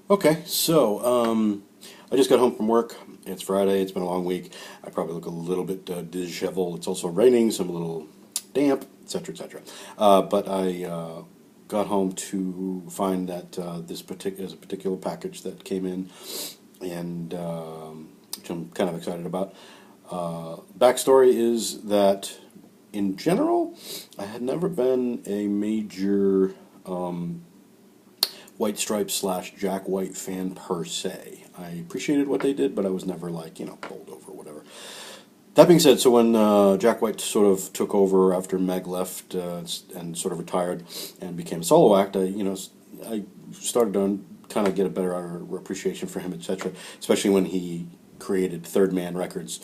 Okay, so I just got home from work. It's Friday. It's been a long week. I probably look a little bit disheveled. It's also raining, so I'm a little damp, etc., etc. But I got home to find that there's a particular package that came in, and which I'm kind of excited about. Backstory is that, in general, I had never been a major White Stripes slash Jack White fan per se. I appreciated what they did, but I was never like, bowled over or whatever. That being said, so when Jack White sort of took over after Meg left and sort of retired and became a solo act, I started to kind of get a better appreciation for him, etc. Especially when he created Third Man Records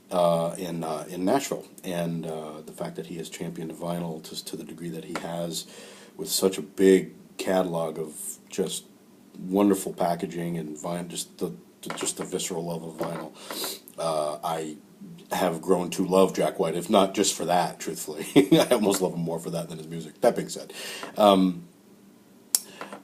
in Nashville, and the fact that he has championed vinyl to the degree that he has, with such a big catalog of just wonderful packaging and vinyl, just the visceral love of vinyl. I have grown to love Jack White, if not just for that. Truthfully, I almost love him more for that than his music. That being said, I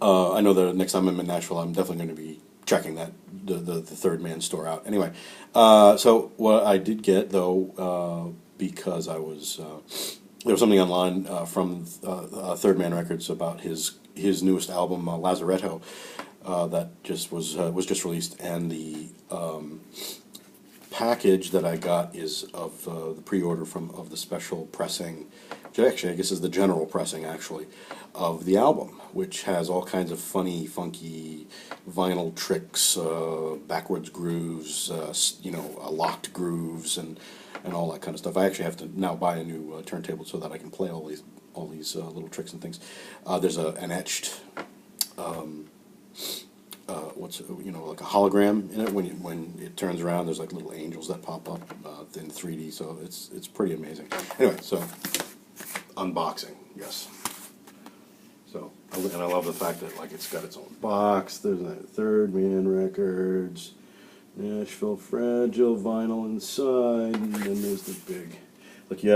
know that next time I'm in Nashville, I'm definitely going to be checking the Third Man store out. Anyway, so what I did get though, because I was there was something online from Third Man Records about his newest album, Lazaretto, that just was just released, and the package that I got is of the pre-order of the special pressing, which actually I guess is the general pressing actually, of the album, which has all kinds of funny, funky vinyl tricks, backwards grooves, locked grooves, and all that kind of stuff. I actually have to now buy a new turntable so that I can play all these little tricks and things. There's an etched. Like a hologram in it. When it turns around, there's like little angels that pop up in 3D. So it's pretty amazing. Anyway, so unboxing, yes. So and I love the fact that like it's got its own box. There's that Third Man Records, Nashville Fragile vinyl inside, and then there's the big. Look, I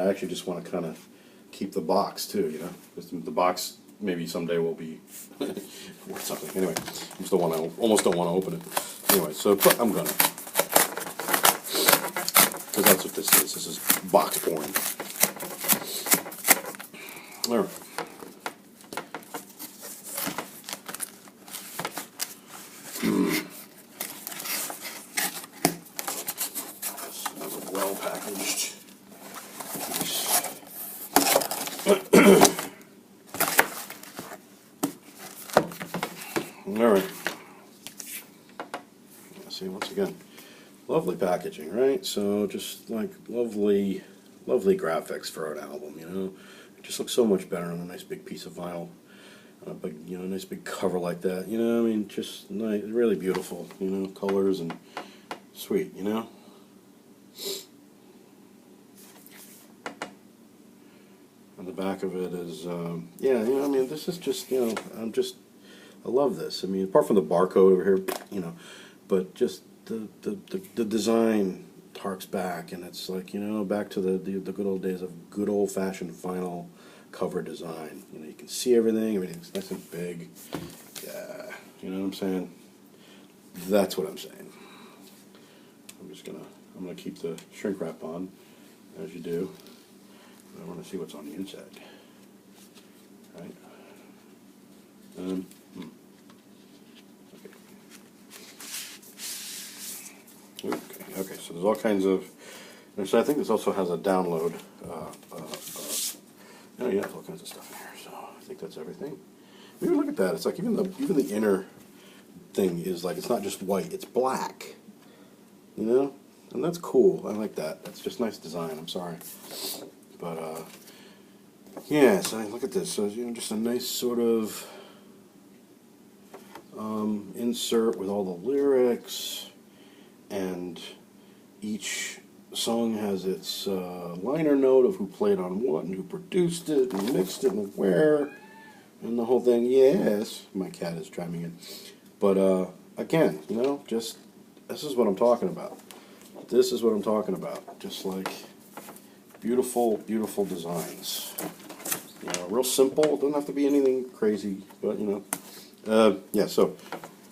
actually just want to kind of keep the box too. Because the box maybe someday will be worth something. Anyway, almost don't want to open it. Anyway, so but I'm gonna, because that's what this is. This is box porn. All right. That was well packaged. All right. See, once again, lovely packaging, right? So just like lovely graphics for an album, It just looks so much better on a nice big piece of vinyl, a nice big cover like that. Just nice, really beautiful, colors and sweet, On the back of it is, this is just, I love this. Apart from the barcode over here, but just the design harks back, and it's like, back to the good old days of good old-fashioned vinyl cover design. You can see everything's nice and big. Yeah, you know what I'm saying? That's what I'm saying. I'm gonna keep the shrink wrap on, as you do. I want to see what's on the inside. Right? Okay. Okay, so there's all kinds of. And so I think this also has a download. Yeah, all kinds of stuff in here. So I think that's everything. Maybe look at that. It's like even the inner thing is like, it's not just white; it's black. And that's cool. I like that. That's just nice design. I'm sorry, but yeah. So look at this. So just a nice sort of insert with all the lyrics. And each song has its liner note of who played on what and who produced it and mixed it and where, and the whole thing. Yes, my cat is chiming in. But again, just this is what I'm talking about. This is what I'm talking about. Just like beautiful, beautiful designs. Real simple. It doesn't have to be anything crazy, but yeah. So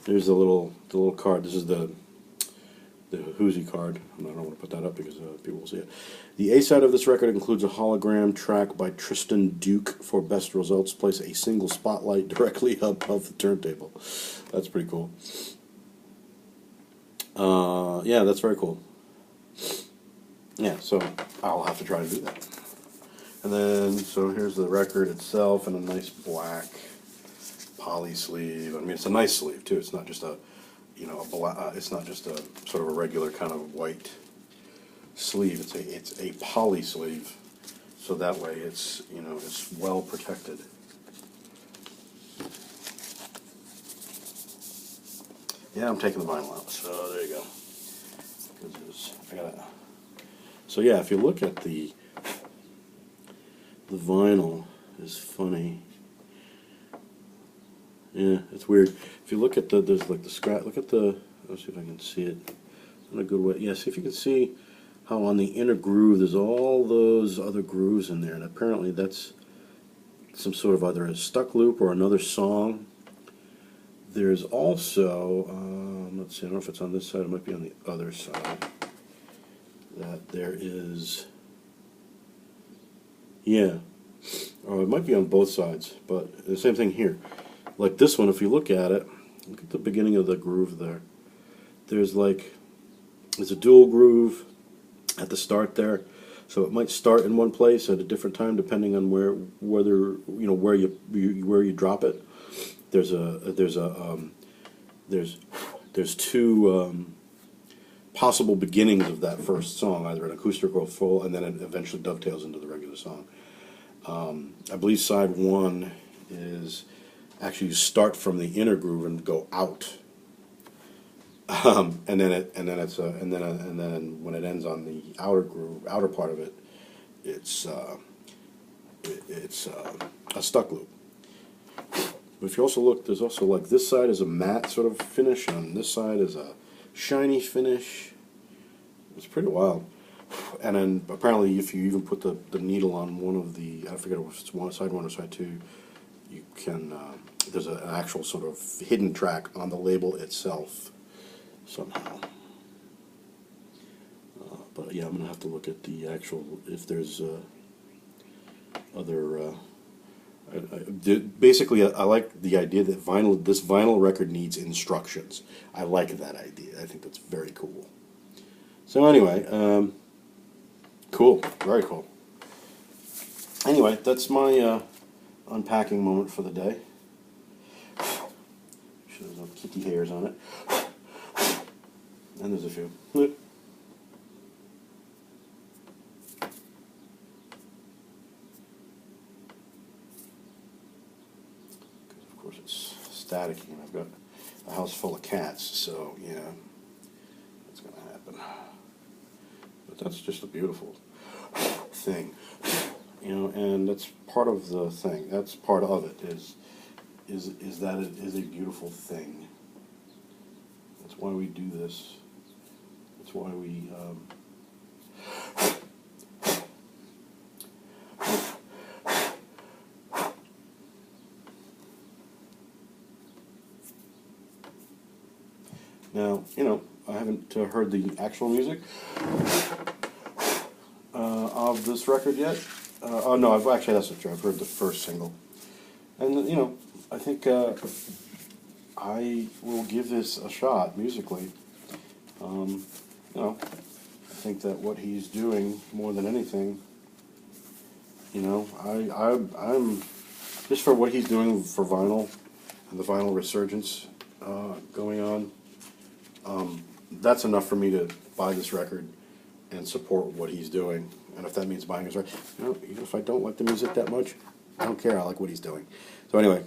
There's the little card. This is the Whoozy card. I don't want to put that up because people will see it. The A side of this record includes a hologram track by Tristan Duke for best results. Place a single spotlight directly above the turntable. That's pretty cool. Yeah, that's very cool. Yeah, so I'll have to try to do that. And then, so here's the record itself in a nice black poly sleeve. I mean, it's a nice sleeve too. It's not just a, it's not just a sort of a regular kind of white sleeve. It's a poly sleeve, so that way it's it's well protected. Yeah, I'm taking the vinyl out. So there you go. So yeah, if you look at the vinyl, is funny. Yeah, it's weird. If you look at there's like the scratch. Look at the. Let's see if I can see it in a good way. Yeah, see if you can see how on the inner groove there's all those other grooves in there, and apparently that's some sort of either a stuck loop or another song. There's also, let's see, I don't know if it's on this side, it might be on the other side, that there is, yeah, or it might be on both sides, but the same thing here. Like this one, if you look at it, look at the beginning of the groove there. There's a dual groove at the start there, so it might start in one place at a different time depending on where you drop it. There's two possible beginnings of that first song, either an acoustic or full, and then it eventually dovetails into the regular song. I believe side one is actually you start from the inner groove and go out, and then when it ends on the outer groove, outer part of it, it's a stuck loop. But if you also look, there's also like this side is a matte sort of finish, and on this side is a shiny finish. It's pretty wild. And then apparently, if you even put the needle on one of the, I forget if it's side one or side two, you can. There's an actual sort of hidden track on the label itself somehow. But yeah, I'm gonna have to look at the actual if there's other. Basically, I like the idea that this vinyl record needs instructions. I like that idea. I think that's very cool. So anyway, cool, very cool. Anyway, that's my unpacking moment for the day. Sure there's no kitty hairs on it. And there's a few. Of course it's staticky, and I've got a house full of cats, so yeah, that's going to happen. But that's just a beautiful thing, and that's part of the thing. That's part of it is that it is a beautiful thing. That's why we do this. That's why we. Now, I haven't heard the actual music of this record yet. Oh no, that's not true. I've heard the first single, and I think I will give this a shot musically. I think that what he's doing more than anything, I'm just for what he's doing for vinyl and the vinyl resurgence going on. That's enough for me to buy this record and support what he's doing. And if that means buying his record, even if I don't like the music that much, I don't care. I like what he's doing. So anyway,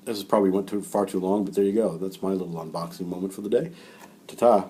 this probably went far too long, but there you go. That's my little unboxing moment for the day. Ta-ta.